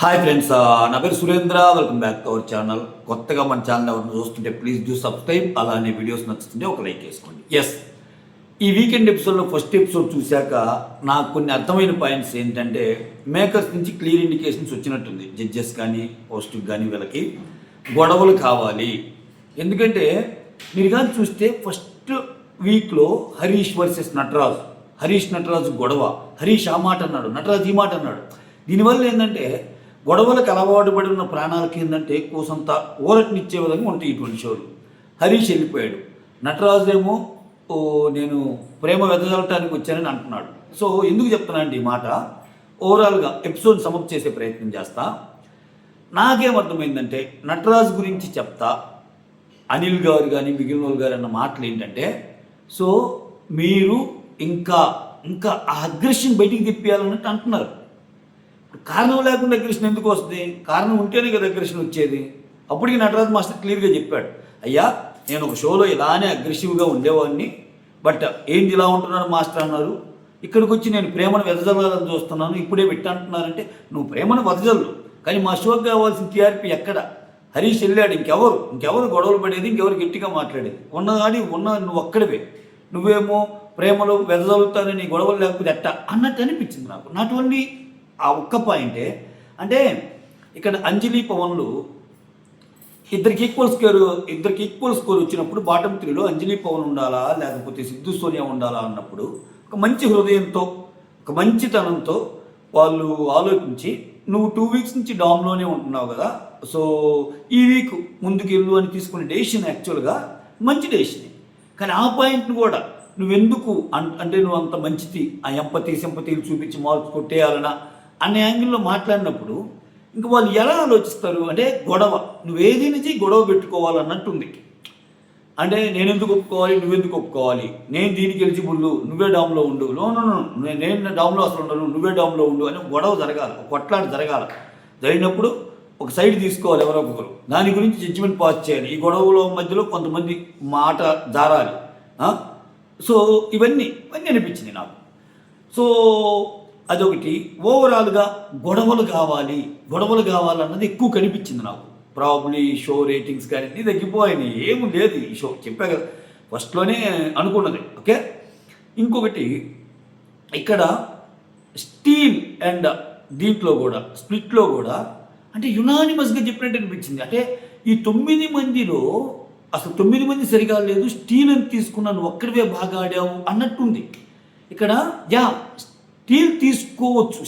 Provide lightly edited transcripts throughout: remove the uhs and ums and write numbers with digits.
Hi friends, నా పేరు Surendra. Welcome back to our channel. కొత్తగా మన ఛానల్ ఎవరైనా చూస్తుంటే ప్లీజ్ డూ సబ్స్క్రైబ్. అలానే వీడియోస్ నచ్చుతుంటే ఒక లైక్ చేసుకోండి. ఎస్, ఈ వీకెండ్ ఎపిసోడ్లో ఫస్ట్ ఎపిసోడ్ చూశాక నాకు కొన్ని అర్థమైన పాయింట్స్ ఏంటంటే, మేకర్స్ నుంచి క్లియర్ ఇండికేషన్స్ వచ్చినట్టుంది. జడ్జెస్ కానీ పోస్ట్కి కానీ వీళ్ళకి గొడవలు కావాలి. ఎందుకంటే మీరు కానీ చూస్తే ఫస్ట్ వీక్లో హరీష్ వర్సెస్ నటరాజు, నటరాజు గొడవ, హరీష్ ఆ మాట అన్నాడు, నటరాజు ఈ మాట అన్నాడు. దీనివల్ల ఏంటంటే గొడవలకు అలవాటు పడి ఉన్న ప్రాణాలకి ఏంటంటే కోసంత ఊరటనిచ్చే విధంగా ఉంటాయి ఇటువంటి షోలు. హరీష్ వెళ్ళిపోయాడు, నటరాజు ఏమో నేను ప్రేమ వెదజల్లటానికి వచ్చానని అంటున్నాడు. సో ఎందుకు చెప్తున్నానండి ఈ మాట, ఓవరాల్గా ఎపిసోడ్ సమప్ చేసే ప్రయత్నం చేస్తా. నాకేమర్థమైందంటే నటరాజు గురించి చెప్తా, అనిల్ గారు కానీ మిగిలిన వాళ్ళు గారు అన్న మాటలు ఏంటంటే, సో మీరు ఇంకా ఇంకా ఆ అగ్రెషన్ బయటికి తిప్పేయాలన్నట్టు అంటున్నారు. కారణం లేకుండా అగ్రెషన్ ఎందుకు వస్తుంది? కారణం ఉంటేనే కదా అగ్రెషన్ వచ్చేది. అప్పటికి నటరాజు మాస్టర్ క్లియర్గా చెప్పాడు, అయ్యా నేను ఒక షోలో ఇలానే అగ్రెసివ్గా ఉండేవాడిని, బట్ ఏంటి ఇలా ఉంటున్నాడు మాస్టర్ అన్నారు. ఇక్కడికి వచ్చి నేను ప్రేమను వెదజల్లాలని చూస్తున్నాను, ఇప్పుడే అంటున్నారంటే నువ్వు ప్రేమను వెదజల్లు, కానీ మా షోకి కావాల్సిన టీఆర్పీ ఎక్కడ? హరీష్ వెళ్ళాడు, ఇంకెవరు గొడవలు పడేది, ఇంకెవరు గట్టిగా మాట్లాడేది? నువ్వు ఒక్కడివే, నువ్వేమో ప్రేమలో వెదజల్లుతానని గొడవలు లేకపోతే ఎట్ట అన్నట్టు అనిపించింది నాకు. నాట్ ఓన్లీ ఆ ఒక్క పాయింటే, అంటే ఇక్కడ అంజలి పవన్లు ఇద్దరికి ఈక్వల్ స్కోర్ వచ్చినప్పుడు బాటమ్ 3లో అంజలి పవన్ ఉండాలా లేకపోతే సిద్ధు సోనియా ఉండాలా అన్నప్పుడు ఒక మంచి హృదయంతో, ఒక మంచితనంతో వాళ్ళు ఆలోచించి, నువ్వు 2 వీక్స్ నుంచి డామ్లోనే ఉంటున్నావు కదా, సో ఈ వీక్ ముందుకెళ్ళు అని తీసుకునే డెసిషన్ యాక్చువల్గా మంచి డెసిషన్. కానీ ఆ పాయింట్ని కూడా నువ్వెందుకు అంటే నువ్వు అంత మంచిది, ఆ సింపతీలు చూపించి మార్క్స్ కొట్టేయాలనా అనే యాంగిల్లో మాట్లాడినప్పుడు ఇంక వాళ్ళు ఎలా ఆలోచిస్తారు అంటే, గొడవ నువ్వేదైనా చేయి గొడవ పెట్టుకోవాలన్నట్టుంది. అంటే నేనెందుకు ఒప్పుకోవాలి, నువ్వెందుకు ఒప్పుకోవాలి, నేను దీనికి ఎలిజిబుల్, నువ్వే డామ్లో ఉండు, నేను డామ్లో అసలు ఉండను, నువ్వే డామ్లో ఉండు అని గొడవ జరగాలి, ఒక కొట్లాట జరగాలి. జరిగినప్పుడు ఒక సైడ్ తీసుకోవాలి ఎవరో ఒకరు, దాని గురించి జడ్జిమెంట్ పాస్ చేయాలి. ఈ గొడవల మధ్యలో కొంతమంది మాట జారాలి. సో ఇవన్నీ అనిపించింది నాకు. సో అదొకటి. ఓవరాల్గా గొడవలు కావాలన్నది ఎక్కువ కనిపించింది నాకు. ప్రాబ్లీ షో రేటింగ్స్ కానీ తగ్గిపోయినాయి, ఏమి లేదు ఈ షో. చెప్పా కదా ఫస్ట్లోనే అనుకున్నది. ఓకే, ఇంకొకటి ఇక్కడ స్టీల్ అండ్ దీంట్లో కూడా స్ప్లిట్లో కూడా అంటే యునానిమస్గా చెప్పినట్టు అనిపించింది. అంటే ఈ 9 మందిలో అసలు 9 మంది సరిగా లేదు, స్టీల్ అని తీసుకున్నాను, ఒక్కడివే బాగా ఆడావు అన్నట్టుంది. ఇక్కడ స్టీల్ తీసుకోవచ్చు,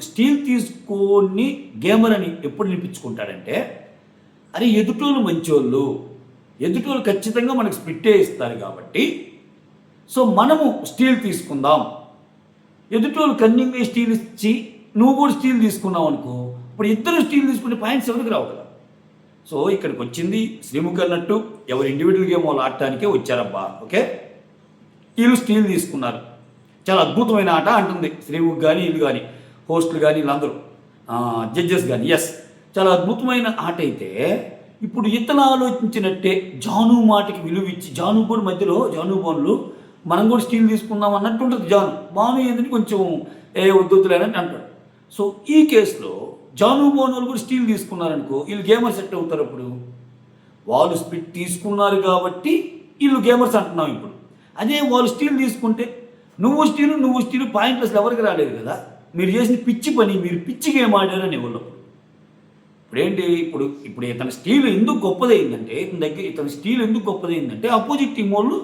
స్టీల్ తీసుకొని గేమర్ అని ఎప్పుడు నిలిపించుకుంటాడంటే, అరే ఎదుటోళ్ళు మంచోళ్ళు, ఎదుటోళ్ళు ఖచ్చితంగా మనకు స్ప్లిట్టే ఇస్తారు కాబట్టి సో మనము స్టీల్ తీసుకుందాం. ఎదుటోళ్ళు కన్నింగ్ స్టీల్ ఇచ్చి నువ్వు కూడా స్టీల్ తీసుకున్నావు అనుకో, ఇప్పుడు ఇద్దరు స్టీల్ తీసుకునే పాయింట్స్ ఎవరికి రావు కదా. సో ఇక్కడికి వచ్చింది శ్రీముఖ్ అన్నట్టు ఎవరు ఇండివిజువల్ గేమ్ వాళ్ళు ఆడటానికే వచ్చారబ్బా. ఓకే, వీళ్ళు స్టీల్ తీసుకున్నారు, చాలా అద్భుతమైన ఆట అంటుంది శ్రీముఖ్ కానీ, వీళ్ళు కానీ, హోస్టులు కానీ, వీళ్ళందరూ జడ్జెస్ కానీ. ఎస్, చాలా అద్భుతమైన ఆట. అయితే ఇప్పుడు ఇతను ఆలోచించినట్టే జాను మాటకి విలువ ఇచ్చి, జాను కూడా మధ్యలో జాను బోన్లు మనం కూడా స్టీల్ తీసుకుందాం అన్నట్టు ఉంటుంది. బాను ఏంటంటే కొంచెం వద్దులేనని అంటాడు. సో ఈ కేసులో జాను బోన్ వాళ్ళు కూడా స్టీల్ తీసుకున్నారనుకో, వీళ్ళు గేమర్స్ సెట్ అవుతారు. అప్పుడు వాళ్ళు స్ప్లిట్ తీసుకున్నారు కాబట్టి వీళ్ళు గేమర్స్ అంటున్నాం. ఇప్పుడు అదే వాళ్ళు స్టీల్ తీసుకుంటే నువ్వు స్టీలు పాయింట్లెస్ ఎవరికి రాలేదు కదా. మీరు చేసిన పిచ్చి పని, మీరు పిచ్చి గేమ్ ఆడారని వాళ్ళు. ఇప్పుడేంటి, ఇప్పుడు ఇతని స్టీల్ ఎందుకు గొప్పదైందంటే, ఇతని స్టీల్ ఎందుకు గొప్పదైందంటే అపోజిట్ టీం వాళ్ళు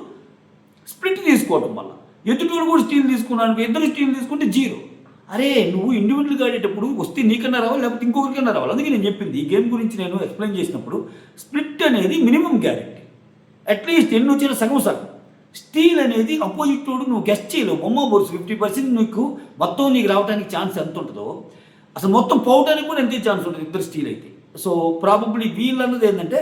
స్ప్లిట్ తీసుకోవటం వల్ల. ఎదుటోళ్ళు కూడా స్టీల్ తీసుకున్నాను, ఇద్దరు స్టీల్ తీసుకుంటే 0. అరే నువ్వు ఇండివిజువల్గా ఆడేటప్పుడు వస్తే నీకన్నా రావాలి, లేకపోతే ఇంకొకరికన్నా రావాలి. అందుకే నేను చెప్పింది, ఈ గేమ్ గురించి నేను ఎక్స్ప్లెయిన్ చేసినప్పుడు స్ప్లిట్ అనేది మినిమం గ్యారెంటీ. అట్లీస్ట్ ఎన్ని వచ్చినా సగం. స్టీల్ అనేది అపోజిట్ వాడు నువ్వు గెస్ట్ చేయలేవు. బొమ్మ బోర్స్ 50% నీకు మొత్తం నీకు రావడానికి ఛాన్స్ ఎంత ఉంటుందో అసలు మొత్తం పోవడానికి కూడా ఎంతే ఛాన్స్ ఉంటుంది ఇద్దరు స్టీల్ అయితే. సో ప్రాబబ్లీ వీళ్ళు అన్నది ఏంటంటే,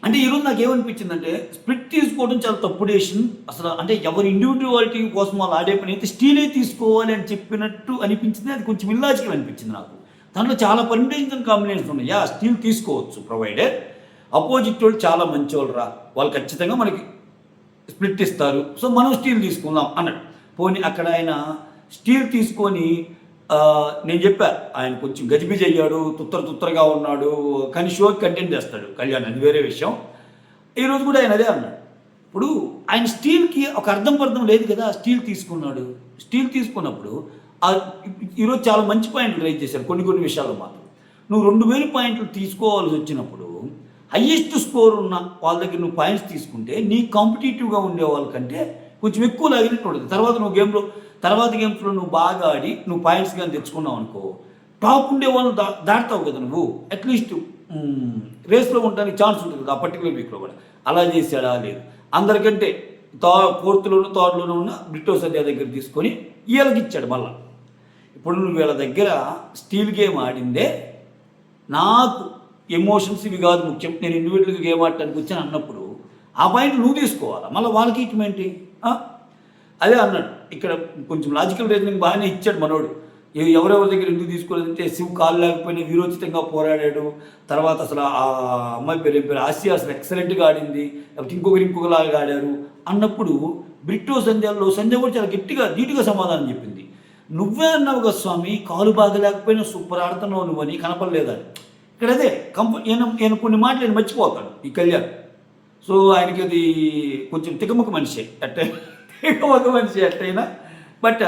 అంటే ఈరోజు నాకు ఏమనిపించిందంటే స్ప్లిట్ తీసుకోవడం చాలా తప్పు డెసిషన్ అసలు. అంటే ఎవరి ఇండివిజువాలిటీ కోసం వాళ్ళు ఆడే పని అయితే స్టీలే తీసుకోవాలి అని చెప్పినట్టు అనిపించింది. అది కొంచెం ఇల్లాజికల్ అనిపించింది నాకు. దాంట్లో చాలా పర్మిటేషన్ కాంబినేషన్స్ ఉన్నాయి. స్టీల్ తీసుకోవచ్చు ప్రొవైడెడ్ అపోజిట్ వాళ్ళు చాలా మంచి వాళ్ళు వాళ్ళు ఖచ్చితంగా మనకి స్ప్లిట్ ఇస్తారు, సో మనం స్టీల్ తీసుకుందాం అన్నాడు. పోనీ అక్కడ ఆయన స్టీల్ తీసుకొని నేను చెప్పా ఆయన కొంచెం గజిబిజి అయ్యాడు, తుత్తరగా ఉన్నాడు, కానీ షోకి కంటెంట్ చేస్తాడు కళ్యాణ్, అది వేరే విషయం. ఈరోజు కూడా ఆయన అదే అన్నాడు. ఇప్పుడు ఆయన స్టీల్కి ఒక అర్థం లేదు కదా, స్టీల్ తీసుకున్నాడు. స్టీల్ తీసుకున్నప్పుడు ఈరోజు చాలా మంచి పాయింట్లు రైజ్ చేశారు కొన్ని విషయాల్లో మాత్రం. నువ్వు 2000 పాయింట్లు తీసుకోవాల్సి వచ్చినప్పుడు హయ్యెస్ట్ స్కోర్ ఉన్న వాళ్ళ దగ్గర నువ్వు పాయింట్స్ తీసుకుంటే నీ కాంపిటేటివ్గా ఉండే వాళ్ళకంటే కొంచెం ఎక్కువ లాగినట్టు ఉంటుంది. తర్వాత గేమ్స్లో నువ్వు బాగా ఆడి నువ్వు పాయింట్స్ కానీ తెచ్చుకున్నావు అనుకో, టాప్ ఉండే వాళ్ళని దాటుతావు కదా నువ్వు, అట్లీస్ట్ రేస్లో ఉండడానికి ఛాన్స్ ఉంటుంది కదా ఆ పర్టికులర్ వీక్లో కూడా. అలా చేశాడా? లేదు. అందరికంటే ఫోర్త్లోనూ థర్డ్లోనూ ఉన్న బ్రిటో సద్యా దగ్గర తీసుకొని వీళ్ళకి ఇచ్చాడు మళ్ళా. ఇప్పుడు నువ్వు వీళ్ళ దగ్గర స్టీల్ గేమ్ ఆడిందే, నాకు ఎమోషన్స్ ఇవి కాదు ముఖ్యం, నేను ఇండివిజువల్గా గేమ్ ఆడటానికి వచ్చాను అన్నప్పుడు ఆ పాయింట్ నువ్వు తీసుకోవాలా, మళ్ళీ వాళ్ళకి ఇటువంటి అదే అన్నాడు. ఇక్కడ కొంచెం లాజికల్ రీజనింగ్ బాగానే ఇచ్చాడు మనోడు. ఎవరెవరి దగ్గర ఎందుకు తీసుకోలేదంటే శివ్ కాలు లేకపోయినా వీరోచితంగా పోరాడాడు, తర్వాత అసలు ఆ అమ్మాయి పేరు ఆసియా అసలు ఎక్సలెంట్గా ఆడింది, లేకపోతే ఇంకొకలాగా ఆడారు అన్నప్పుడు బ్రిటో సంధ్య కూడా చాలా గట్టిగా ధీటుగా సమాధానం చెప్పింది. నువ్వే అన్నావు కదా స్వామి, కాలు బాగలేకపోయినా సూపర్ ఆడుతున్నావు నువ్వని, కనపడలేదని. ఇక్కడ అదే ఈయన కొన్ని మాటలు నేను మర్చిపోతాడు ఈ కళ్యాణ్. సో ఆయనకి అది కొంచెం తికమక మనిషి ఎట్టయినా, బట్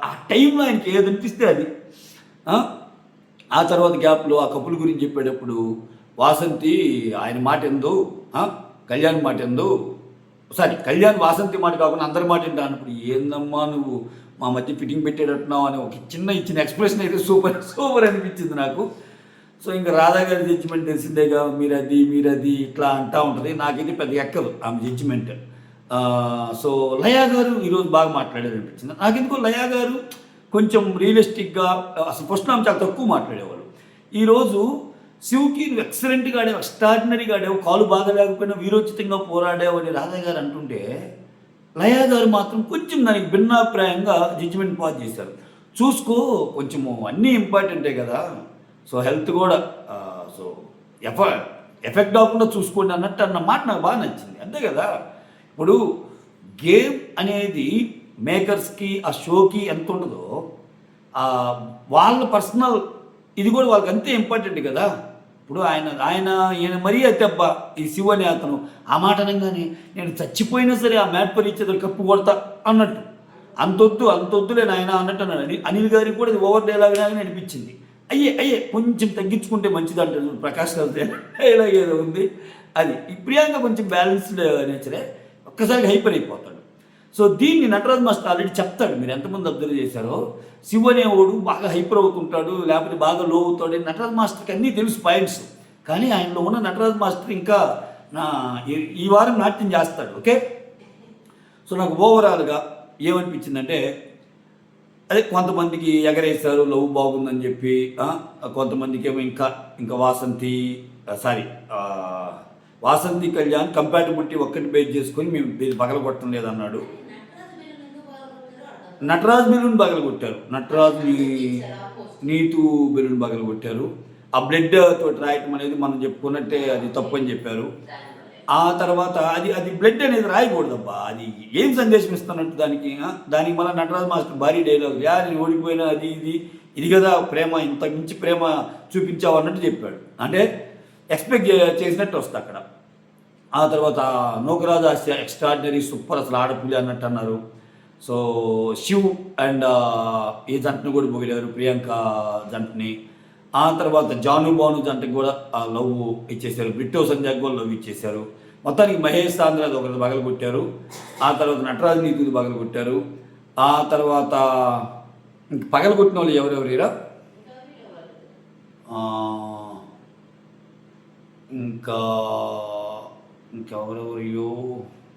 ఆ టైంలో ఆయనకి ఏది అనిపిస్తే అది. ఆ తర్వాత గ్యాప్లో ఆ కపుల్ గురించి చెప్పేటప్పుడు వాసంతి ఆయన మాట ఎందు, కళ్యాణ్ మాట ఎందు, కళ్యాణ్ వాసంతి మాట కాకుండా అందరి మాట ఏంటో అన్నప్పుడు, ఏందమ్మా నువ్వు మా మధ్య ఫిట్టింగ్ పెట్టేటట్టున్నావు అని ఒక ఇచ్చిన ఎక్స్ప్రెషన్ అయితే సూపర్ అనిపించింది నాకు. సో ఇంకా రాధా గారి జడ్జిమెంట్ తెలిసిందేగా, మీరది ఇట్లా అంటూ ఉంటుంది. నాకైతే పెద్ద ఎక్కదు ఆమె జడ్జిమెంట్. సో లయా గారు ఈరోజు బాగా మాట్లాడారు అనిపించింది నాకెందుకో. లయా గారు కొంచెం రియలిస్టిక్గా, అసలు ఫస్ట్ ఆమె చాలా తక్కువ మాట్లాడేవాళ్ళు. ఈరోజు శివ్కి నువ్వు ఎక్సలెంట్గా ఆడావు, ఎక్స్ట్రాడినరీగా ఆడావు, కాలు బాగా లేకపోయినా వీరోచితంగా పోరాడావు అని రాధా గారు అంటుంటే, లయా గారు మాత్రం కొంచెం దానికి భిన్నాభిప్రాయంగా జడ్జిమెంట్ పాస్ చేశారు. చూసుకో, కొంచెము అన్నీ ఇంపార్టెంటే కదా, సో హెల్త్ కూడా సో ఎఫెక్ట్ అవ్వకుండా చూసుకోండి అన్నట్టు అన్న మాట నాకు బాగా నచ్చింది. అంతే కదా, ఇప్పుడు గేమ్ అనేది మేకర్స్కి ఆ షోకి ఎంత ఉండదో వాళ్ళ పర్సనల్ ఇది కూడా వాళ్ళకి అంతే ఇంపార్టెంట్ కదా. ఇప్పుడు ఈయన మరీ అబ్బా ఈ శివ అనే అతను ఆ మాట అనగానే నేను చచ్చిపోయినా సరే ఆ మ్యాట్ పర్ ఇచ్చేది కప్పు కొడతా అన్నట్టు, అంతొద్దులే నాయన అన్నట్టు అన్నాడు. అనిల్ గారికి కూడా ఇది ఓవర్ డైలాగ్ లాగానే అనిపించింది. అయ్యే కొంచెం తగ్గించుకుంటే మంచిది అంటారు ప్రకాష్ రాజ్ డైలాగ్ ఏదో ఉంది అది. ఈ ప్రియాంక కొంచెం బ్యాలెన్స్డ్ నేచరే, ఒక్కసారిగా హైపర్ అయిపోతాడు. సో దీన్ని నటరాజ్ మాస్టర్ ఆల్రెడీ చెప్తాడు, మీరు ఎంతమంది అబ్జర్వ్ చేశారో. శివ అనేవాడు బాగా హైపర్ అవుతుంటాడు, లేకపోతే బాగా లో అవుతాడు. నటరాజ్ మాస్టర్కి అన్నీ తెలుసు పాయింట్స్, కానీ ఆయనలో ఉన్న నటరాజ్ మాస్టర్ ఇంకా ఈ వారం నాట్యం చేస్తాడు. ఓకే, సో నాకు ఓవరాల్గా ఏమనిపించిందంటే, అదే కొంతమందికి ఎగరేశారు లవ్ బాగుందని చెప్పి, కొంతమందికి ఏమో ఇంకా వాసంతి కళ్యాణ్ కంపాటబిలిటీ ఒక్కటి బేస్ చేసుకొని మేము పగలగొట్టడం లేదన్నాడు. నటరాజ్ బెలూన్ పగలగొట్టారు, నీతు బెలూన్ పగలగొట్టారు. ఆ బ్లడ్ తోటి రాయటం అనేది మనం చెప్పుకున్నట్టే అది తప్పు అని చెప్పారు. ఆ తర్వాత అది బ్లడ్ అనేది రాయకూడదబ్బా, అది ఏం సందేశం ఇస్తున్నట్టు దానికి మళ్ళీ నటరాజ్ మాస్టర్ భారీ డైలాగ్, నేను ఓడిపోయినా ఇది కదా ప్రేమ, ఇంత మించి ప్రేమ చూపించావు అన్నట్టు చెప్పాడు. అంటే ఎక్స్పెక్ట్ చేసినట్టు వస్తుంది అక్కడ. ఆ తర్వాత నోకరాజు ఆసియా ఎక్స్ట్రాడినరీ సూపర్ అసలు ఆడపులి అన్నట్టు అన్నారు. సో శివ్ అండ్ ఈ జంటను కూడా పొగిడారు, ప్రియాంక జంటని. ఆ తర్వాత భాను జంటకి కూడా లవ్ ఇచ్చేశారు, బ్రిటో సంధ్యాకి కూడా లవ్ ఇచ్చేశారు. మొత్తానికి మహేష్ ఆంధ్రాది ఒకరిది పగలగొట్టారు. ఆ తర్వాత నటరాజ్ నీతిది పగలగొట్టారు. ఆ తర్వాత పగలగొట్టిన వాళ్ళు ఎవరెవరిరా,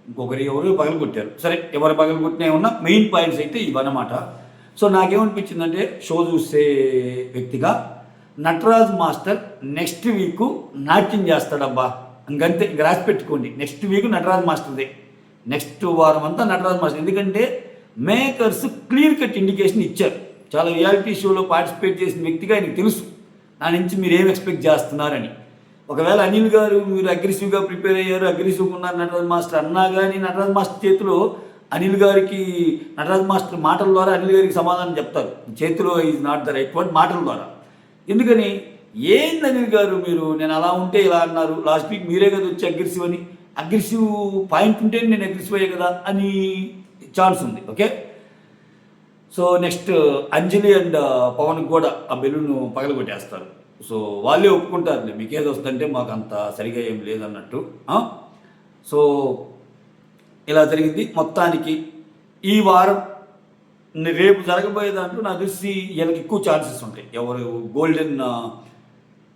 ఇంకొకరు పగలగొట్టారు. సరే, ఎవరు పగలగొట్టినా ఉన్న మెయిన్ పాయింట్స్ అయితే ఇవన్నమాట. సో నాకేమనిపించిందంటే, షో చూసే వ్యక్తిగా నటరాజ్ మాస్టర్ నెక్స్ట్ వీక్ నాట్యం చేస్తాడబ్బా, ఇంకంతే. ఇంక రాసి పెట్టుకోండి, నెక్స్ట్ వీక్ నటరాజ్ మాస్టర్దే, నెక్స్ట్ వారం అంతా నటరాజ్ మాస్టర్. ఎందుకంటే మేకర్స్ క్లియర్ కట్ ఇండికేషన్ ఇచ్చారు. చాలా రియాలిటీ షోలో పార్టిసిపేట్ చేసిన వ్యక్తిగా ఆయనకు తెలుసు నా నుంచి మీరు ఏం ఎక్స్పెక్ట్ చేస్తున్నారని. ఒకవేళ అనిల్ గారు మీరు అగ్రెసివ్గా ప్రిపేర్ అయ్యారు, అగ్రెసివ్గా ఉన్నారు నటరాజ్ మాస్టర్ అన్నా కానీ నటరాజ్ మాస్టర్ చేతిలో అనిల్ గారికి నటరాజ్ మాస్టర్ మాటల ద్వారా అనిల్ గారికి సమాధానం చెప్తారు, చేతిలో is not the right word, మాటల ద్వారా. ఎందుకని ఏంది అనిల్ గారు మీరు నేను అలా ఉంటే ఇలా అన్నారు, లాస్ట్ వీక్ మీరే కదా వచ్చి అగ్రెసివ్ అని, అగ్రెసివ్ పాయింట్ ఉంటే నేను అగ్రెసివ్ అయ్యే కదా అని ఛాన్స్ ఉంది. Okay, so next Anjali and పవన్కి కూడా ఆ బెలూన్ పగలగొట్టేస్తారు. సో వాళ్ళే ఒప్పుకుంటారులే, మీకు ఏది వస్తుందంటే మాకు అంత సరిగా ఏం లేదన్నట్టు. సో ఇలా జరిగింది మొత్తానికి. ఈ వారం రేపు జరగబోయే దాంట్లో నాకు తెలిసి వీళ్ళకి ఎక్కువ ఛాన్సెస్ ఉంటాయి. ఎవరు గోల్డెన్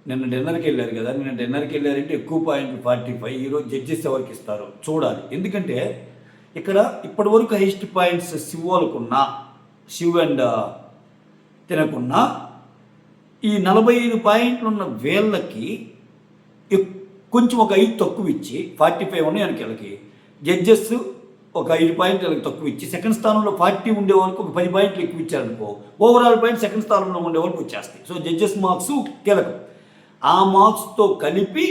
నిన్న డిన్నర్కి వెళ్ళారు కదా, నిన్న డిన్నర్కి వెళ్ళారంటే ఎక్కువ పాయింట్లు 45. ఈరోజు జడ్జెస్ ఎవరికి ఇస్తారో చూడాలి. ఎందుకంటే ఇక్కడ ఇప్పటి వరకు హైయెస్ట్ పాయింట్స్ శివ్ అండ్ తినకున్నా ఈ 45 పాయింట్లు ఉన్న వీళ్ళకి కొంచెం ఒక 5 తక్కువ ఇచ్చి 45 ఉన్నాయి వెనక వీళ్ళకి. జడ్జెస్ ఒక 5 పాయింట్లు వీళ్ళకి తక్కువ ఇచ్చి సెకండ్ స్థానంలో 40 ఉండే వాళ్ళకి ఒక 10 పాయింట్లు ఎక్కువ ఇచ్చారనుకో, ఓవరాల్ పాయింట్ సెకండ్ స్థానంలో ఉండే వాళ్ళకి వచ్చేస్తాయి. సో జడ్జెస్ మార్క్స్ కీలకం. ఆ మార్క్స్తో కలిపి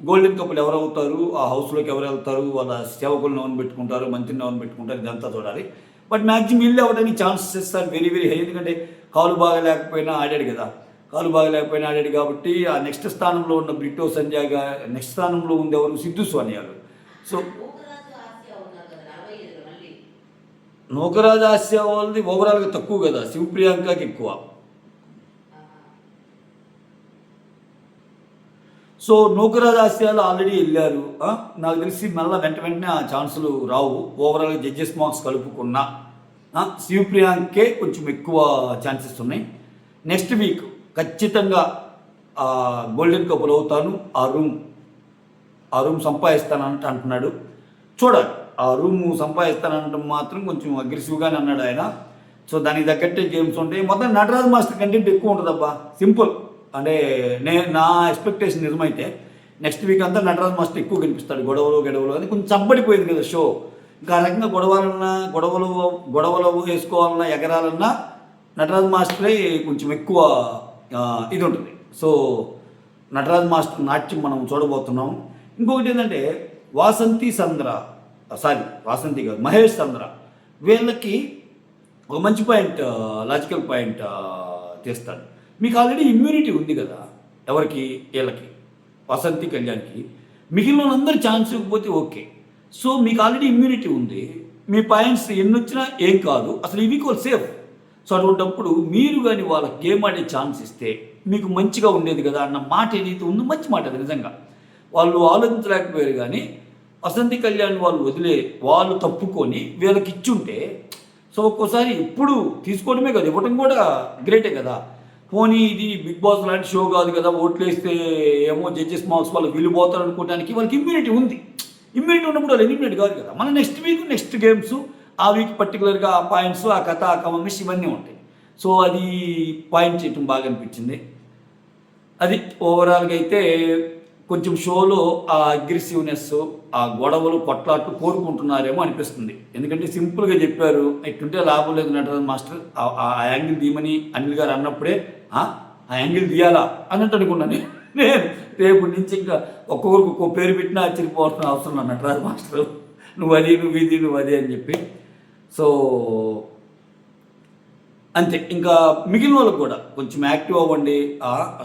గోల్డెన్ కప్పులు ఎవరు అవుతారు, ఆ హౌస్లోకి ఎవరు వెళ్తారు, వాళ్ళ సేవకులను ఎవరు పెట్టుకుంటారు, మంత్రిని ఎవరు పెట్టుకుంటారు, ఇదంతా చూడాలి. బట్ మ్యాక్సిమం వీళ్ళు అవ్వడానికి chances are very very high. ఎందుకంటే కాలు బాగా లేకపోయినా ఆడాడు కదా, కాలు బాగా లేకపోయినా ఆడాడు కాబట్టి ఆ నెక్స్ట్ స్థానంలో ఉన్న బ్రిటో సంజయ్గా, నెక్స్ట్ స్థానంలో ఉండేవారు సిద్ధు సోనియాలు. సో నూకరాజు ఆసియా వాళ్ళది ఓవరాల్గా తక్కువ కదా, శివప్రియాంకకి ఎక్కువ. సో నూకరాజు ఆసియాలో ఆల్రెడీ వెళ్ళారు. నాకు తెలిసి మళ్ళీ వెంటనే ఆ ఛాన్సులు రావు. ఓవరాల్గా జడ్జెస్ మార్క్స్ కలుపుకున్నా శివప్రియాంకే కొంచెం ఎక్కువ ఛాన్సెస్ ఉన్నాయి. నెక్స్ట్ వీక్ ఖచ్చితంగా గోల్డెన్ కప్పులు అవుతాను, ఆ రూమ్ సంపాదిస్తానంటే అంటున్నాడు. చూడాలి, ఆ రూమ్ సంపాదిస్తానంటే మాత్రం కొంచెం అగ్రెసివ్గానే అన్నాడు ఆయన. సో దానికి తగ్గట్టే గేమ్స్ ఉంటాయి. మొత్తం నటరాజ్ మాస్టర్ కంటెంట్ ఎక్కువ ఉంటుంది అబ్బా, సింపుల్. అంటే నా ఎక్స్పెక్టేషన్ నిజమైతే నెక్స్ట్ వీక్ అంతా నటరాజ్ మాస్టర్ ఎక్కువ కనిపిస్తాడు. గొడవలు అని కొంచెం చబ్బడిపోయింది కదా షో. ఇంకా ఆ రకంగా గొడవలు వేసుకోవాలన్నా ఎగరాలన్నా నటరాజ్ మాస్టరే కొంచెం ఎక్కువ ఇది ఉంటుంది. సో నటరాజ్ మాస్టర్ నాట్యం మనం చూడబోతున్నాం. ఇంకొకటి ఏంటంటే వాసంతి కాదు, మహేష్ చంద్ర వీళ్ళకి ఒక మంచి పాయింట్, లాజికల్ పాయింట్ తీస్తాడు. మీకు ఆల్రెడీ ఇమ్యూనిటీ ఉంది కదా, ఎవరికి వీళ్ళకి వసంతి కళ్యాణ్కి. మిగిలిన అందరూ ఛాన్స్ ఇవ్వకపోతే ఓకే. సో మీకు ఆల్రెడీ ఇమ్యూనిటీ ఉంది, మీ పాయింట్స్ ఎన్ని వచ్చినా ఏం కాదు, అసలు ఇవి కూడా సేఫ్. సో అటువంటిప్పుడు మీరు కానీ వాళ్ళకి గేమ్ ఆడే ఛాన్స్ ఇస్తే మీకు మంచిగా ఉండేది కదా అన్న మాట ఏదైతే ఉందో మంచి మాట అది. నిజంగా వాళ్ళు ఆలోచించలేకపోయారు, కానీ వసంతి కళ్యాణ్ వాళ్ళు తప్పుకొని వీళ్ళకి ఇచ్చుంటే, సో ఒక్కోసారి ఎప్పుడు తీసుకోవడమే కదా, ఇవ్వడం కూడా గ్రేటే కదా. పోనీ ఇది బిగ్ బాస్ లాంటి షో కాదు కదా, ఓట్లు వేస్తే ఏమో జడ్జెస్ మార్క్స్ వాళ్ళు వెళ్ళిపోతారు అనుకోవడానికి వాళ్ళకి ఇమ్యూనిటీ ఉంది. ఇమ్యూనిటీ ఉన్నప్పుడు వాళ్ళు ఎలిమినేట్ కాదు కదా. మన నెక్స్ట్ వీక్ నెక్స్ట్ గేమ్స్, ఆ వీక్ పర్టికులర్గా ఆ పాయింట్స్, ఆ కథ, ఆ కమమిష్ ఇవన్నీ ఉంటాయి. సో అది పాయింట్ చేయటం బాగా అనిపించింది. అది ఓవరాల్గా అయితే కొంచెం షోలో ఆ అగ్రెసివ్నెస్, ఆ గొడవలు, కొట్లాట్లు కోరుకుంటున్నారేమో అనిపిస్తుంది. ఎందుకంటే సింపుల్గా చెప్పారు, ఇట్లుంటే లాభం లేదు నటరాజ్ మాస్టర్, ఆ యాంగిల్ తీయమని అనిల్ గారు అన్నప్పుడే ఆ యాంగిల్ తీయాలా అన్నట్టు అనుకున్నాను నేను. రేపు నుంచి ఇంకా ఒక్కొక్కరికి ఒక్కో పేరు పెట్టినా ఆశ్చర్యపోవాల్సిన అవసరం లేదు. నటరాజ్ మాస్టర్ నువ్వు అది అని చెప్పి. సో అంతే. ఇంకా మిగిలిన వాళ్ళకు కూడా కొంచెం యాక్టివ్ అవ్వండి.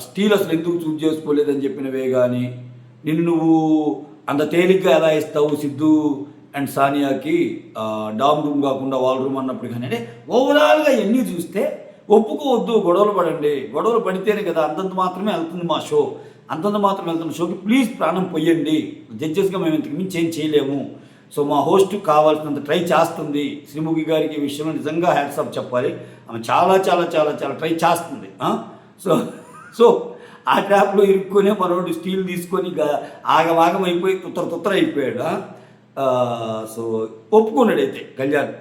స్టీల్ అసలు ఎందుకు చూజ్ చేసుకోలేదని చెప్పినవే కానీ, నువ్వు అంత తేలిగ్గా ఎలా ఇస్తావు సిద్ధు అండ్ సానియాకి డామ్ రూమ్ కాకుండా వాల్ రూమ్ అన్నప్పుడు కానీ, అంటే ఓవరాల్గా ఎన్ని చూస్తే ఒప్పుకోవద్దు, గొడవలు పడితేనే కదా అంతంత మాత్రమే వెళ్తుంది మా షో, అంతంత మాత్రమే వెళ్తున్న షోకి ప్లీజ్ ప్రాణం పొయ్యండి. జడ్జెస్గా మేము ఇంతకు మించి ఏం చేయలేము. సో మా హోస్ట్ కావాల్సినంత ట్రై చేస్తుంది. శ్రీముఖి గారికి ఈ విషయంలో నిజంగా హ్యాట్సాప్ చెప్పాలి. ఆమె చాలా చాలా చాలా చాలా ట్రై చేస్తుంది. సో ఆ ట్రాప్లో ఇరుక్కునే మనోడు స్టీల్ తీసుకొని ఆగమాగం అయిపోయి తుత్తర అయిపోయాడు. సో ఒప్పుకున్నాడు అయితే కళ్యాణ్,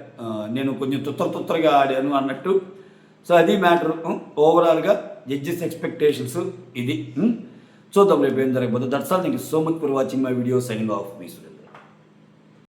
నేను కొంచెం తుత్తరగా ఆడాను అన్నట్టు. సో అది మ్యాటర్. ఓవరాల్గా జడ్జెస్ ఎక్స్పెక్టేషన్స్ ఇది. చూద్దాం రేపు ఏం జరగబోతుంది. That's all. Thank you so much for watching my video. Signing off me.